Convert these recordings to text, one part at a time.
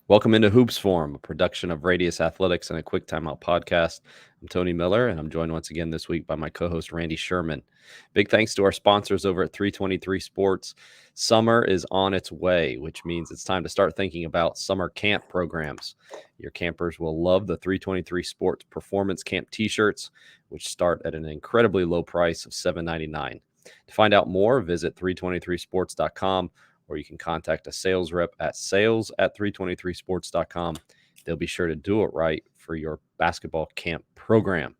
Welcome into Hoops Forum, a production of Radius Athletics and a Quick Timeout podcast. I'm Tony Miller, and I'm joined once again this week by my co-host Randy Sherman. Big thanks to our sponsors over at 323 Sports. Summer is on its way, which means it's time to start thinking about summer camp programs. Your campers will love the 323 Sports Performance Camp t-shirts, which start at an incredibly low price of $7.99. To find out more, visit 323sports.com, or you can contact a sales rep at sales@323sports.com. They'll be sure to do it right for your basketball camp program.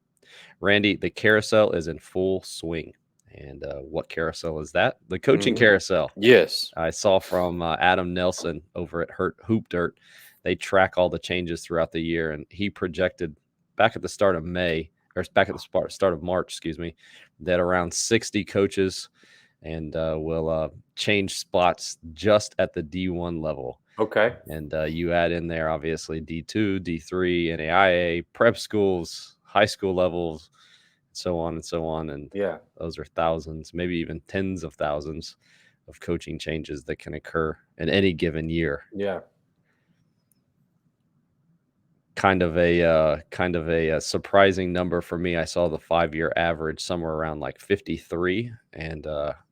Randy, the carousel is in full swing. And what carousel is that? The coaching carousel. Yes. I saw from Adam Nelson over at Hoop Dirt. They track all the changes throughout the year, and he projected back at the start of May, or back at the start of March, excuse me, that around 60 coaches and will change spots just at the D1 level. Okay. And you add in there, obviously, D2, D3, NAIA, prep schools, high school levels, so on and so on. And Yeah. those are thousands, maybe even tens of thousands of coaching changes that can occur in any given year. Yeah. Kind of a surprising number for me. I saw the 5-year average somewhere around like 53, and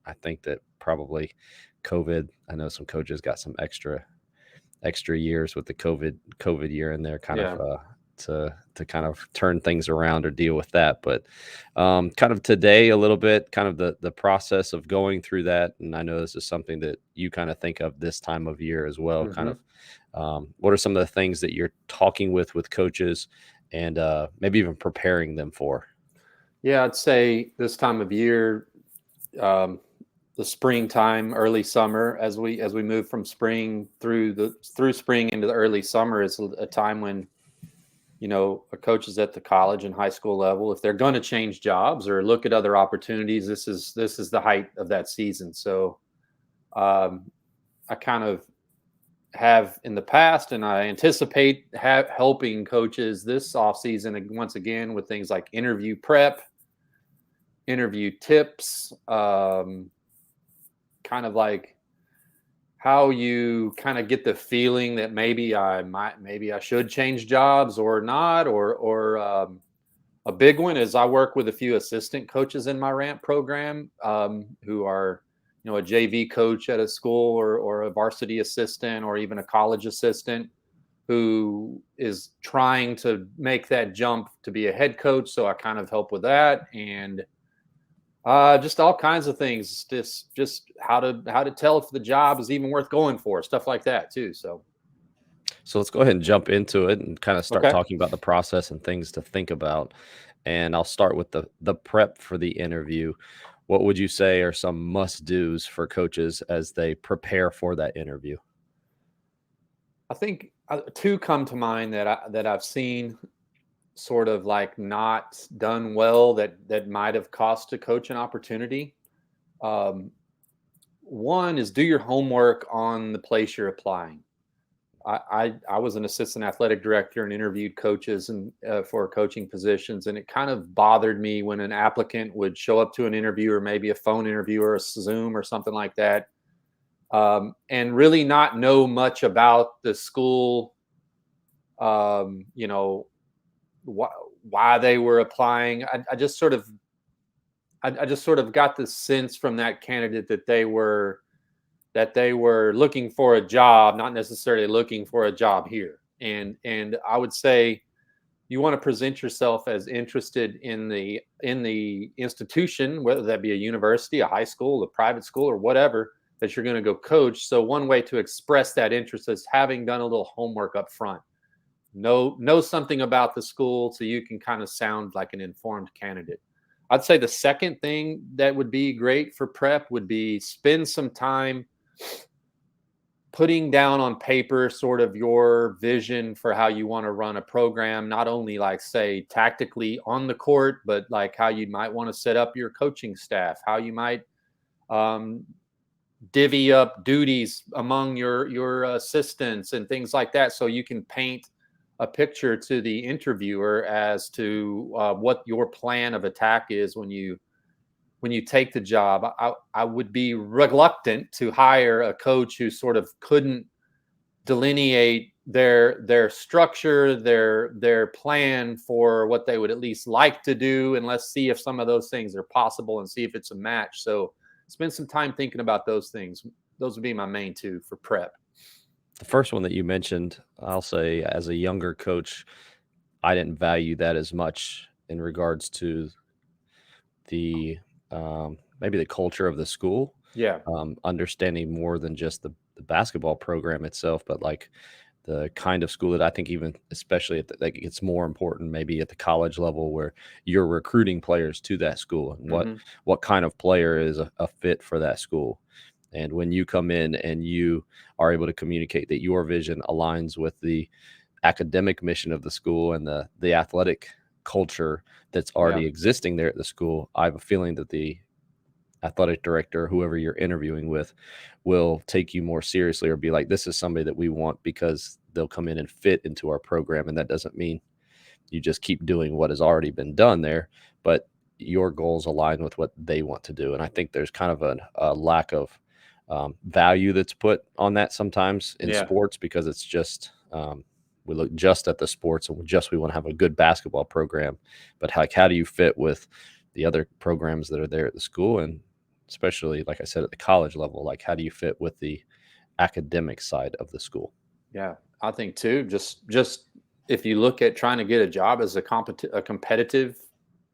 I think that probably COVID. I know some coaches got some extra years with the COVID year in there, kind Yeah. of to kind of turn things around or deal with that. But kind of today a little bit, kind of the process of going through that. And I know this is something that you kind of think of this time of year as well. Kind of what are some of the things that you're talking with coaches and maybe even preparing them for? Yeah, I'd say this time of year, the springtime, early summer, as we move from spring through spring into the early summer, is a time when a coach is at the college and high school level. If they're going to change jobs or look at other opportunities, this is the height of that season. So I kind of have in the past, and I anticipate helping coaches this offseason once again with things like interview prep, interview tips, kind of like how you kind of get the feeling that maybe I should change jobs or not, or a big one is I work with a few assistant coaches in my ramp program who are a JV coach at a school or a varsity assistant or even a college assistant who is trying to make that jump to be a head coach. So I kind of help with that, and just all kinds of things, just how to tell if the job is even worth going for, stuff like that too. So let's go ahead and jump into it and kind of start okay. talking about the process and things to think about. And I'll start with the prep for the interview. What would you say are some must-dos for coaches as they prepare for that interview? I think two come to mind that I've seen sort of like not done well that might have cost a coach an opportunity. One is do your homework on the place you're applying. I was an assistant athletic director and interviewed coaches and for coaching positions, and it kind of bothered me when an applicant would show up to an interview or maybe a phone interview or a Zoom or something like that, and really not know much about the school, why they were applying. I just sort of got the sense from that candidate that they were looking for a job, not necessarily looking for a job here. And I would say you want to present yourself as interested in the institution, whether that be a university, a high school, a private school, or whatever that you're going to go coach. So one way to express that interest is having done a little homework up front. Know something about the school so you can kind of sound like an informed candidate. I'd say the second thing that would be great for prep would be spend some time putting down on paper sort of your vision for how you want to run a program, not only like say tactically on the court, but like how you might want to set up your coaching staff, how you might divvy up duties among your assistants and things like that, so you can paint a picture to the interviewer as to what your plan of attack is when you take the job. I would be reluctant to hire a coach who sort of couldn't delineate their structure, their plan for what they would at least like to do, and let's see if some of those things are possible and see if it's a match. So spend some time thinking about those things. Those would be my main two for prep. The first one that you mentioned, I'll say as a younger coach, I didn't value that as much in regards to the maybe the culture of the school, Yeah. understanding more than just the basketball program itself, but like the kind of school that I think even especially at like it's more important maybe at the college level where you're recruiting players to that school and Mm-hmm. what kind of player is a fit for that school. And when you come in and you are able to communicate that your vision aligns with the academic mission of the school and the athletic culture that's Yeah. already existing there at the school, I have a feeling that the athletic director, whoever you're interviewing with, will take you more seriously or be like, this is somebody that we want because they'll come in and fit into our program. And that doesn't mean you just keep doing what has already been done there, but your goals align with what they want to do. And I think there's kind of a lack of value that's put on that sometimes in Yeah. sports because it's just we look just at the sports and we want to have a good basketball program, but like how do you fit with the other programs that are there at the school, and especially like I said at the college level, like how do you fit with the academic side of the school? Yeah. I think too, just if you look at trying to get a job as a competitive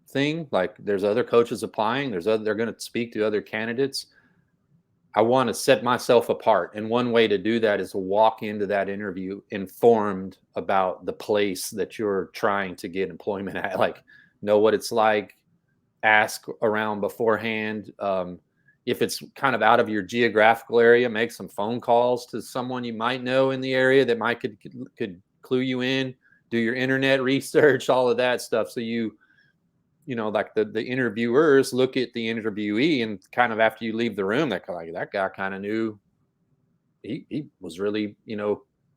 thing, like there's other coaches applying, they're going to speak to other candidates. I want to set myself apart. And one way to do that is to walk into that interview informed about the place that you're trying to get employment at. Like, know what it's like, ask around beforehand. If it's kind of out of your geographical area, make some phone calls to someone you might know in the area that might could clue you in. Do your internet research, all of that stuff. So like the interviewers look at the interviewee and kind of after you leave the room, they're like, that guy kind of knew he was really,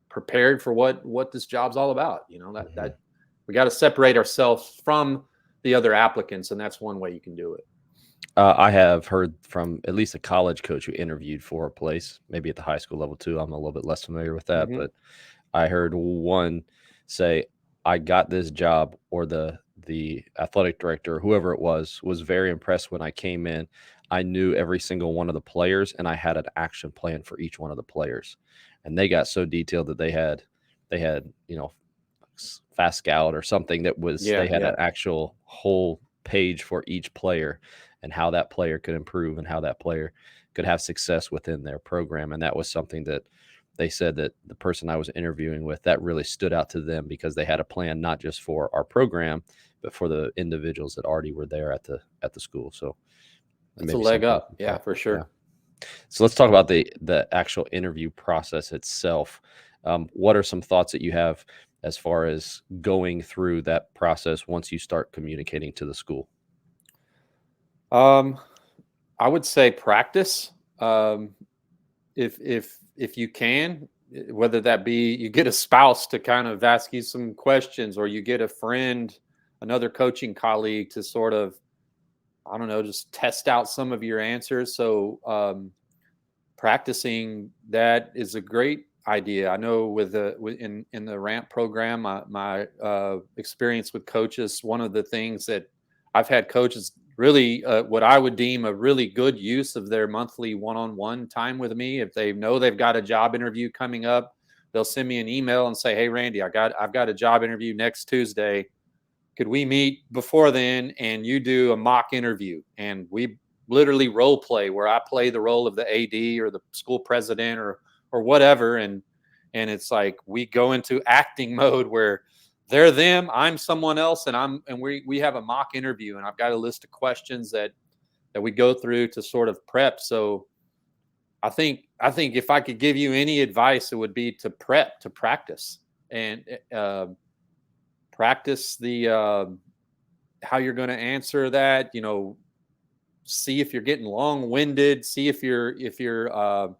prepared for what this job's all about. That we got to separate ourselves from the other applicants. And that's one way you can do it. I have heard from at least a college coach who interviewed for a place, maybe at the high school level too. I'm a little bit less familiar with that, Mm-hmm. but I heard one say, "I got this job," or the athletic director, whoever it was very impressed when I came in. I knew every single one of the players, and I had an action plan for each one of the players, and they got so detailed that they had Fast Scout or something that was Yeah. they had Yeah. an actual whole page for each player and how that player could improve and how that player could have success within their program. And that was something that they said that the person I was interviewing with, that really stood out to them because they had a plan not just for our program, but for the individuals that already were there at the school. So That's a maybe leg something to up. think Yeah, about. for Yeah. sure. So let's talk about the actual interview process itself. What are some thoughts that you have as far as going through that process once you start communicating to the school? Um, I would say practice. If you can, whether that be you get a spouse to kind of ask you some questions, or you get a friend, another coaching colleague to sort of, I don't know, just test out some of your answers. So practicing that is a great idea. I know in the ramp program, my experience with coaches, one of the things that I've had coaches really what I would deem a really good use of their monthly one-on-one time with me. If they know they've got a job interview coming up, they'll send me an email and say, "Hey Randy, I've got a job interview next Tuesday. Could we meet before then and you do a mock interview?" And we literally role play where I play the role of the AD or the school president or whatever. And it's like we go into acting mode where they're them, I'm someone else, and we have a mock interview, and I've got a list of questions that we go through to sort of prep. So I think if I could give you any advice, it would be to prep, to practice, and practice the how you're going to answer that. See if you're getting long-winded. See if you're not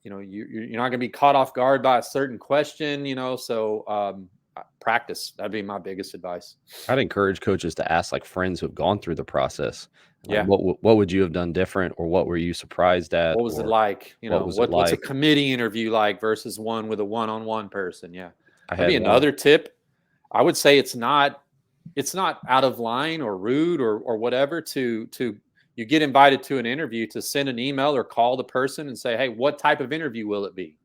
going to be caught off guard by a certain question. So practice. That'd be my biggest advice. I'd encourage coaches to ask like friends who've gone through the process, like Yeah. what would you have done different, or what were you surprised at, What was it or like? what was it What's a like? committee interview like versus one with a one-on-one person? Yeah. I That'd had be one. another tip. I would say it's not out of line or rude or whatever to you get invited to an interview to send an email or call the person and say, hey, what type of interview will it be?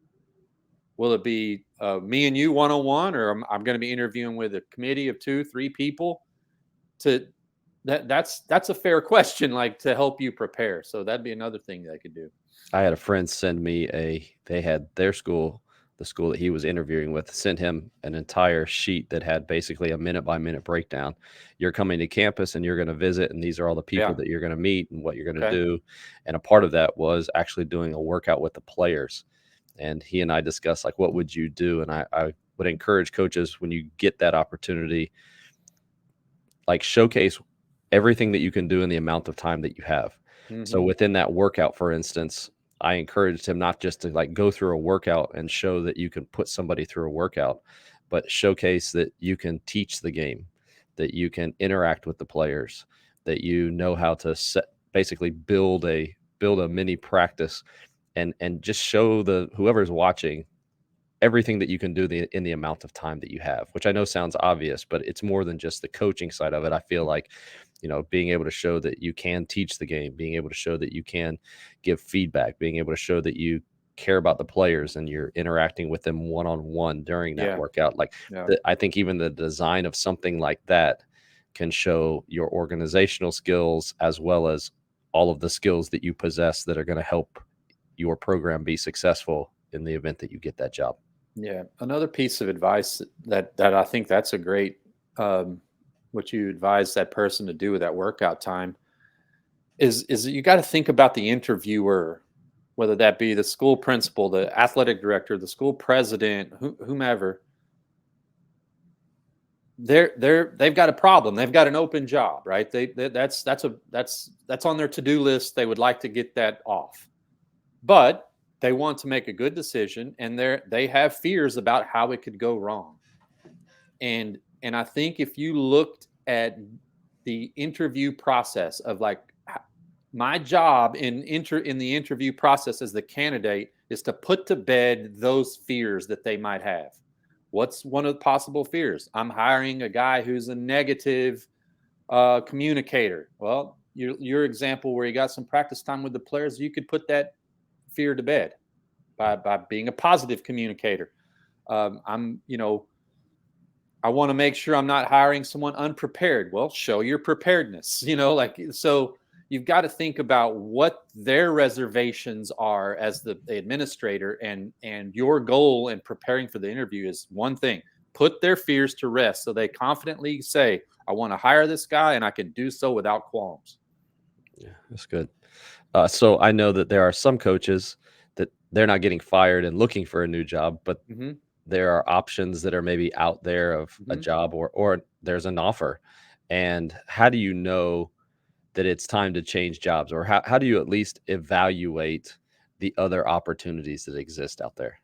Will it be me and you one-on-one, or I'm going to be interviewing with a committee of 2, 3 people? To that's a fair question, like to help you prepare. So that'd be another thing that I could do. I had a friend send me they had their school, the school that he was interviewing with, sent him an entire sheet that had basically a minute by minute breakdown. You're coming to campus and you're going to visit, and these are all the people Yeah. that you're going to meet and what you're going to Okay. do. And a part of that was actually doing a workout with the players. And he and I discussed like, what would you do? And I would encourage coaches, when you get that opportunity, like showcase everything that you can do in the amount of time that you have. So Mm-hmm. within that workout, for instance, I encouraged him not just to like go through a workout and show that you can put somebody through a workout, but showcase that you can teach the game, that you can interact with the players, that you know how to basically build a mini practice, and just show the whoever's watching everything that you can do in the amount of time that you have, which I know sounds obvious, but it's more than just the coaching side of it. I feel like, being able to show that you can teach the game, being able to show that you can give feedback, being able to show that you care about the players and you're interacting with them one-on-one during that Yeah. workout. Like Yeah. I think even the design of something like that can show your organizational skills as well as all of the skills that you possess that are going to help your program be successful in the event that you get that job. Yeah. Another piece of advice that I think that's a great what you advise that person to do with that workout time is that you got to think about the interviewer, whether that be the school principal, the athletic director, the school president, whomever. They've got a problem. They've got an open job, right? That's on their to-do list. They would like to get that off, but they want to make a good decision, and they have fears about how it could go wrong. And I think if you looked at the interview process of like my job in the interview process as the candidate is to put to bed those fears that they might have. What's one of the possible fears? I'm hiring a guy who's a negative communicator. Well, your example where you got some practice time with the players, you could put that fear to bed by being a positive communicator. I want to make sure I'm not hiring someone unprepared. Well, show your preparedness, so you've got to think about what their reservations are as the administrator, and your goal in preparing for the interview is one thing: put their fears to rest so they confidently say, I want to hire this guy and I can do so without qualms. Yeah, that's good. So I know that there are some coaches that they're not getting fired and looking for a new job, but Mm-hmm. there are options that are maybe out there of a Mm-hmm. job, or there's an offer. And how do you know that it's time to change jobs, or how do you at least evaluate the other opportunities that exist out there?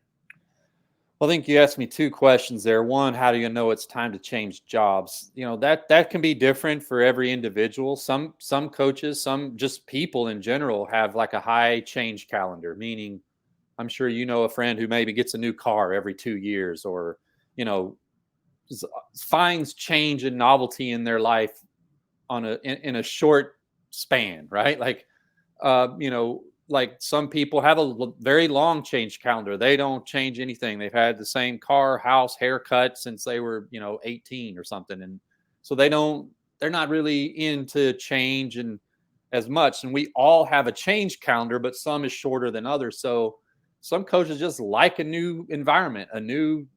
Well, I think you asked me two questions there. One, how do you know it's time to change jobs? That can be different for every individual. Some coaches, some just people in general have like a high change calendar, meaning I'm sure you know a friend who maybe gets a new car every 2 years, or you know finds change and novelty in their life in a short span, right? Like some people have a very long change calendar. They don't change anything. They've had the same car, house, haircut since they were 18 or something, and so they're not really into change and as much. And we all have a change calendar, but some is shorter than others. So some coaches just like a new environment, a new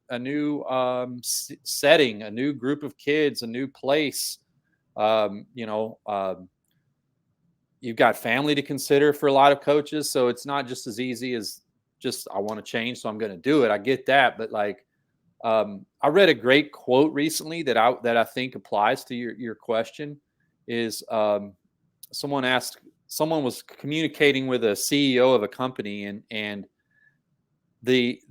setting, a new group of kids, a new place. um, you know um, you've got family to consider for a lot of coaches, so it's not just as easy as just I want to change, so I'm going to do it. I get that, but like I read a great quote recently that I think applies to your question. Is someone was communicating with a CEO of a company, and the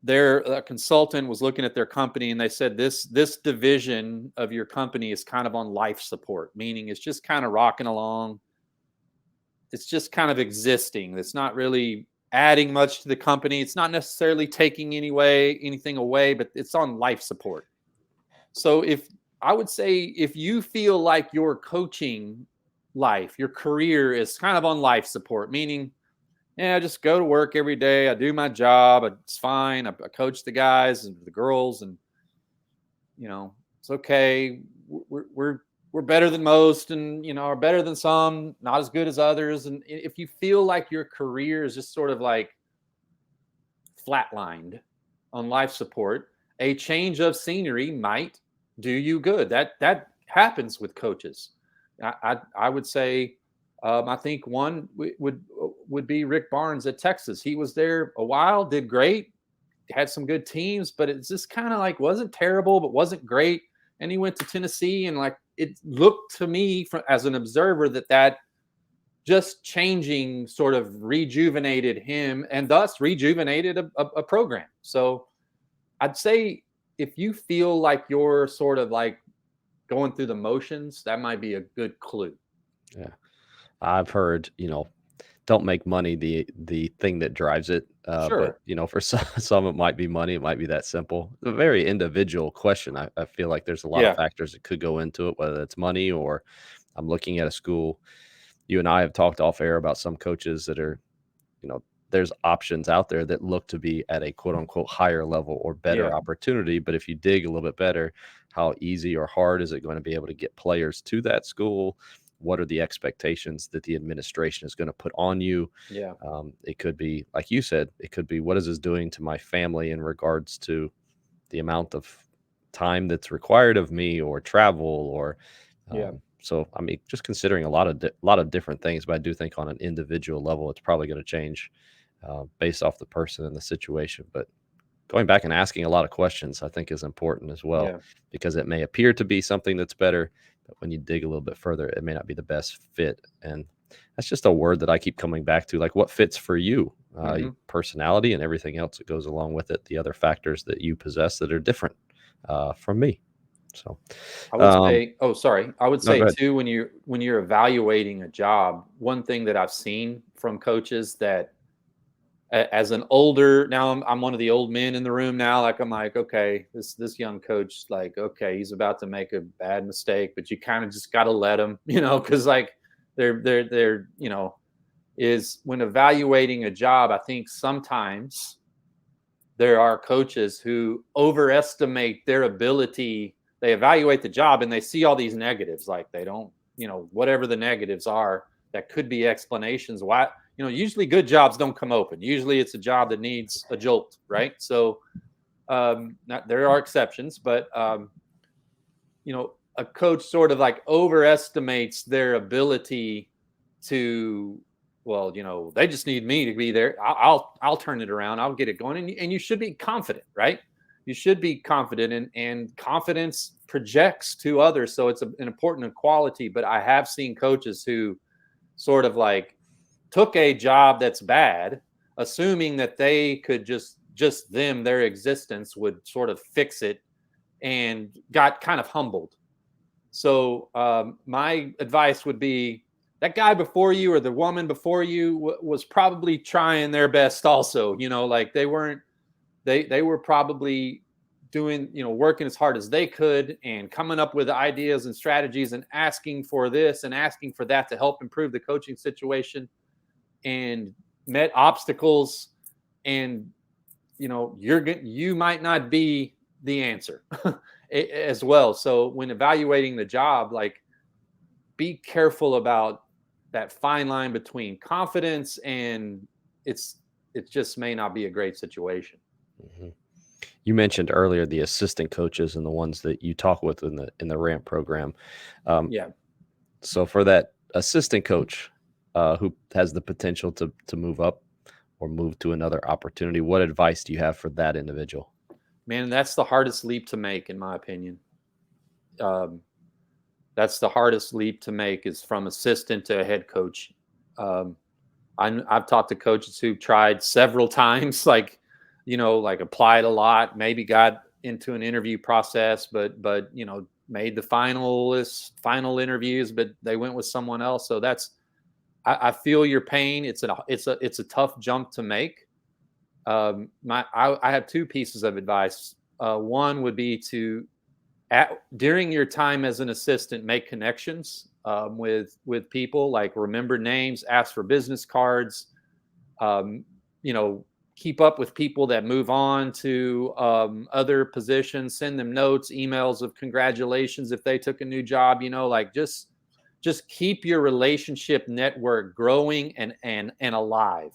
their consultant was looking at their company, and they said this division of your company is kind of on life support, meaning it's just kind of rocking along. It's just kind of existing. It's not really adding much to the company. It's not necessarily taking anything away, but it's on life support. So I would say if you feel like your coaching life, your career is kind of on life support, meaning, I just go to work every day. I do my job. It's fine. I coach the guys and the girls, and it's okay. We're better than most, and are better than some, not as good as others. And if you feel like your career is just sort of like flatlined on life support, a change of scenery might do you good. That happens with coaches. I would say. I think one would be Rick Barnes at Texas. He was there a while, did great, had some good teams, but it's just kind of like wasn't terrible, but wasn't great. And he went to Tennessee, and like it looked to me as an observer that just changing sort of rejuvenated him, and thus rejuvenated a program. So I'd say if you feel like you're sort of like going through the motions, that might be a good clue. Yeah. I've heard, don't make money the thing that drives it. But Sure. for some, it might be money. It might be that simple. A very individual question. I feel like there's a lot of Yeah. factors that could go into it, whether it's money or I'm looking at a school. You and I have talked off air about some coaches that are, there's options out there that look to be at a quote unquote higher level or better Yeah. opportunity. But if you dig a little bit better, how easy or hard is it going to be able to get players to that school? What are the expectations that the administration is going to put on you? Yeah. It could be, like you said, it could be, what is this doing to my family in regards to the amount of time that's required of me or travel or, Yeah. so, I mean, just considering a lot of different things, but I do think on an individual level, it's probably going to change based off the person and the situation. But going back and asking a lot of questions, I think is important as well, Yeah. because it may appear to be something that's better, but when you dig a little bit further, it may not be the best fit. And that's just a word that I keep coming back to, like what fits for you, Mm-hmm. personality and everything else that goes along with it, the other factors that you possess that are different from me. So, I would um, say, oh, sorry. I would no, say go ahead. too, when you're evaluating a job, one thing that I've seen from coaches that as an older, now I'm one of the old men in the room now, like I'm like, okay, this young coach, like, okay, he's about to make a bad mistake, but you kind of just got to let him, because like they're is when evaluating a job, I think sometimes there are coaches who overestimate their ability. They evaluate the job and they see all these negatives, like they don't, whatever the negatives are, that could be explanations why, usually good jobs don't come open. Usually it's a job that needs a jolt, right? So there are exceptions, but a coach sort of like overestimates their ability to, well, they just need me to be there. I'll turn it around. I'll get it going. And you should be confident, right? You should be confident, and confidence projects to others. So it's an important quality. But I have seen coaches who sort of like took a job that's bad, assuming that they could just their existence would sort of fix it, and got kind of humbled. So my advice would be that guy before you or the woman before you was probably trying their best also, like they were probably doing, working as hard as they could and coming up with ideas and strategies and asking for this and asking for that to help improve the coaching situation, and met obstacles. And you might not be the answer as well. So when evaluating the job, like, be careful about that fine line between confidence and it just may not be a great situation. Mhm. You mentioned earlier the assistant coaches and the ones that you talk with in the ramp program. Um, Yeah. so for that assistant coach who has the potential to move up or move to another opportunity, what advice do you have for that individual? Man, that's the hardest leap to make, in my opinion. Um, that's the hardest leap to make, is from assistant to a head coach. Um, I've talked to coaches who've tried several times, like like applied a lot, maybe got into an interview process, but made the final interviews, but they went with someone else. So I feel your pain. It's a tough jump to make. I have two pieces of advice. One would be to, during your time as an assistant, make connections with people, like remember names, ask for business cards, um, keep up with people that move on to other positions, send them notes, emails of congratulations if they took a new job, like just keep your relationship network growing and alive,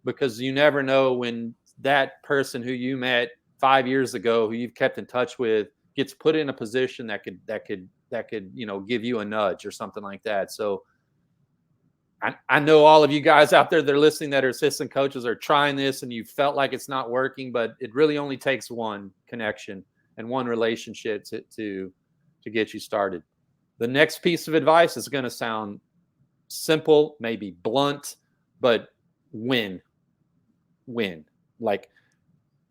because you never know when that person who you met 5 years ago, who you've kept in touch with, gets put in a position that could give you a nudge or something like that. So I know all of you guys out there that are listening that are assistant coaches are trying this and you felt like it's not working, but it really only takes one connection and one relationship to get you started. The next piece of advice is going to sound simple, maybe blunt, but win. Like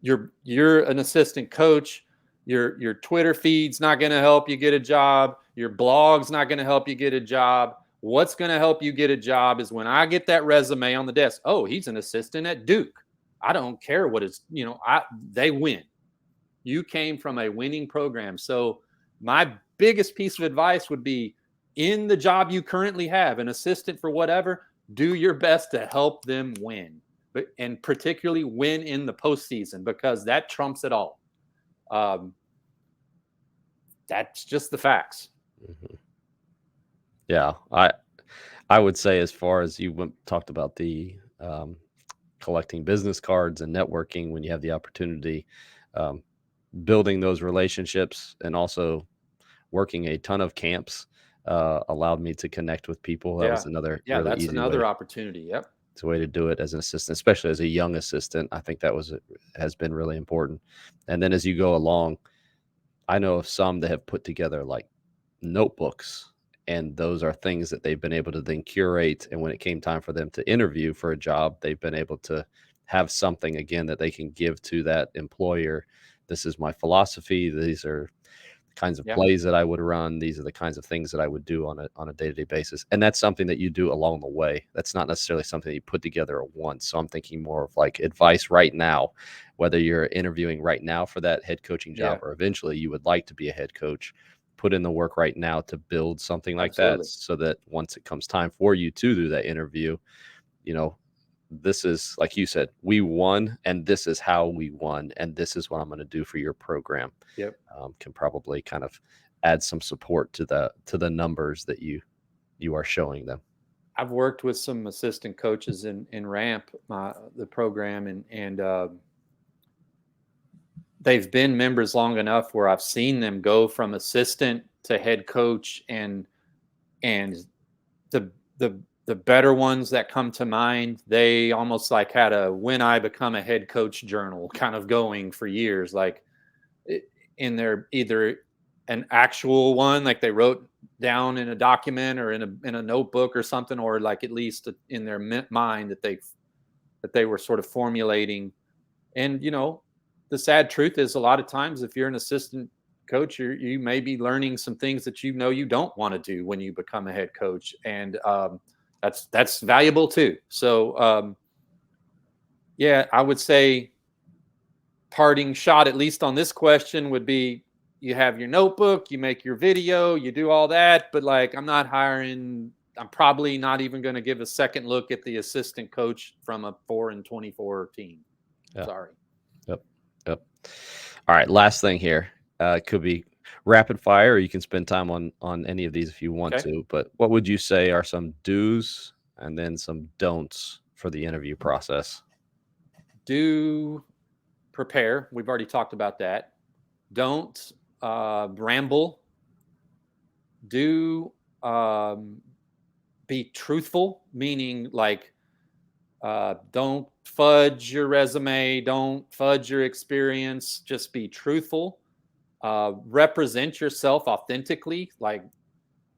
you're an assistant coach. Your Twitter feed's not going to help you get a job. Your blog's not going to help you get a job. What's going to help you get a job is when I get that resume on the desk. Oh, he's an assistant at Duke. I don't care what it's, they win. You came from a winning program. So my biggest piece of advice would be, in the job you currently have, an assistant for whatever, do your best to help them win, and particularly win in the postseason, because that trumps it all. That's just the facts. Mm-hmm. Yeah, I would say, as far as you talked about the collecting business cards and networking when you have the opportunity, building those relationships, and also working a ton of camps allowed me to connect with people. That was another really that's easy another way. opportunity. Yep. It's a way to do it as an assistant, especially as a young assistant. I think that has been really important. And then as you go along, I know of some that have put together like notebooks, and those are things that they've been able to then curate. And when it came time for them to interview for a job, they've been able to have something again that they can give to that employer. This is my philosophy. These are the kinds of plays that I would run. These are the kinds of things that I would do on a day-to-day basis. And that's something that you do along the way. That's not necessarily something that you put together at once. So I'm thinking more of like advice right now, whether you're interviewing right now for that head coaching job or eventually you would like to be a head coach. Put in the work right now to build something like that, so that once it comes time for you to do that interview, this is, like you said, we won, and this is how we won, and this is what I'm going to do for your program. Can probably kind of add some support to the numbers that you are showing them. I've worked with some assistant coaches in RAMP, the program, and they've been members long enough where I've seen them go from assistant to head coach, and the better ones that come to mind, they almost like had a "when I become a head coach" journal kind of going for years, like in their, either an actual one like they wrote down in a document or in a notebook or something, or like at least in their mind that they were sort of formulating. And the sad truth is, a lot of times if you're an assistant coach, you may be learning some things that you don't want to do when you become a head coach, and that's valuable too. So I would say parting shot, at least on this question, would be, you have your notebook, you make your video, you do all that, but like, I'm probably not even going to give a second look at the assistant coach from a 4-24 team. Sorry. Yep. All right. Last thing here. Could be rapid fire, or you can spend time on any of these if you want to. But what would you say are some do's and then some don'ts for the interview process? Do prepare. We've already talked about that. Don't ramble. Do be truthful, meaning like, don't fudge your resume, don't fudge your experience, just be truthful. Represent yourself authentically. Like,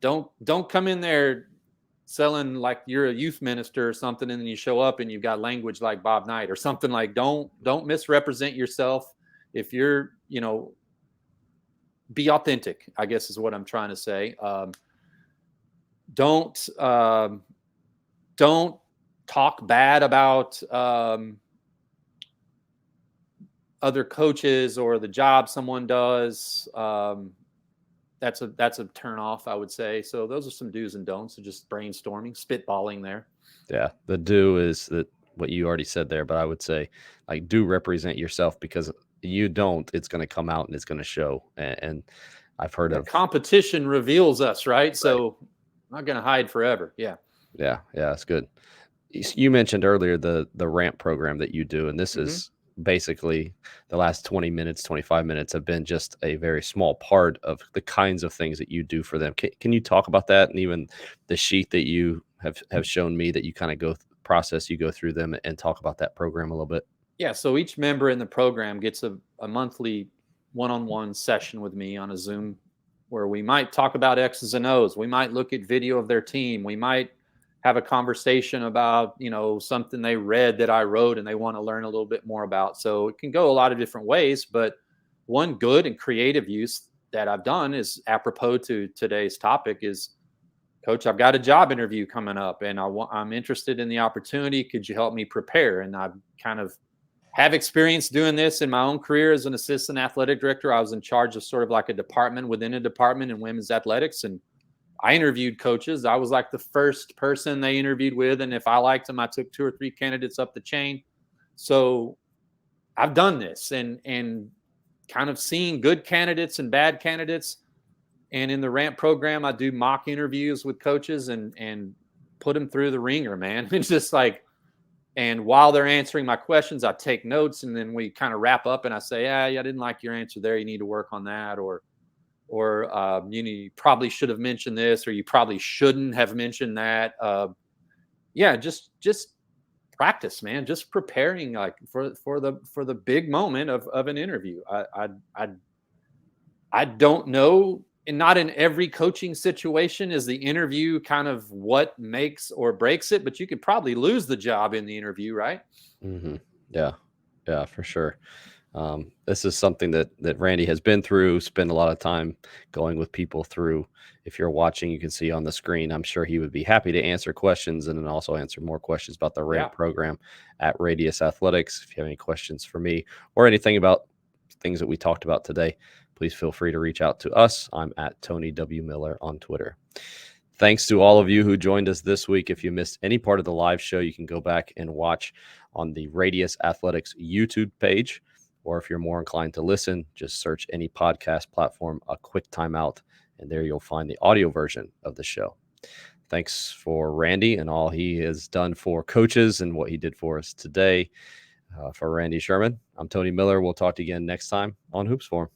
don't come in there selling like you're a youth minister or something, and then you show up and you've got language like Bob Knight or something. Like, don't misrepresent yourself. If you're, be authentic, I guess is what I'm trying to say. Don't don't talk bad about other coaches or the job someone does. That's a turn off, I would say. So those are some do's and don'ts of just brainstorming, spitballing there. Yeah, the do is that what you already said there, but I would say like do represent yourself, because you don't, it's going to come out and it's going to show. And I've heard of competition reveals us, right? So I'm not going to hide forever. Yeah. Yeah, it's good. You mentioned earlier the ramp program that you do, and this is basically the last 20 minutes, 25 minutes have been just a very small part of the kinds of things that you do for them. Can you talk about that, and even the sheet that you have shown me that you kind of you go through them and talk about that program a little bit? Yeah, so each member in the program gets a monthly one-on-one session with me on a Zoom where we might talk about X's and O's. We might look at video of their team. We might have a conversation about, something they read that I wrote and they want to learn a little bit more about. So it can go a lot of different ways, but one good and creative use that I've done is apropos to today's topic is, Coach, I've got a job interview coming up and I'm interested in the opportunity. Could you help me prepare? And I've kind of have experience doing this in my own career as an assistant athletic director. I was in charge of sort of like a department within a department in women's athletics. And I interviewed coaches. I was like the first person they interviewed with. And if I liked them, I took 2 or 3 candidates up the chain. So I've done this and kind of seen good candidates and bad candidates. And in the ramp program, I do mock interviews with coaches and put them through the ringer, man. It's just like, and while they're answering my questions, I take notes, and then we kind of wrap up and I say, I didn't like your answer there. You need to work on that. Or you probably should have mentioned this, or you probably shouldn't have mentioned that. Just practice, man. Just preparing like for the big moment of an interview. I don't know. And not in every coaching situation is the interview kind of what makes or breaks it, but you could probably lose the job in the interview, right? Mm-hmm. Yeah, for sure. This is something that Randy has been through, spent a lot of time going with people through. If you're watching, you can see on the screen. I'm sure he would be happy to answer questions and then also answer more questions about the ramp program at Radius Athletics. If you have any questions for me or anything about things that we talked about today, please feel free to reach out to us. I'm at Tony W. Miller on Twitter. Thanks to all of you who joined us this week. If you missed any part of the live show, you can go back and watch on the Radius Athletics YouTube page. Or if you're more inclined to listen, just search any podcast platform, A Quick Timeout, and there you'll find the audio version of the show. Thanks for Randy and all he has done for coaches and what he did for us today. For Randy Sherman, I'm Tony Miller. We'll talk to you again next time on Hoops Forum.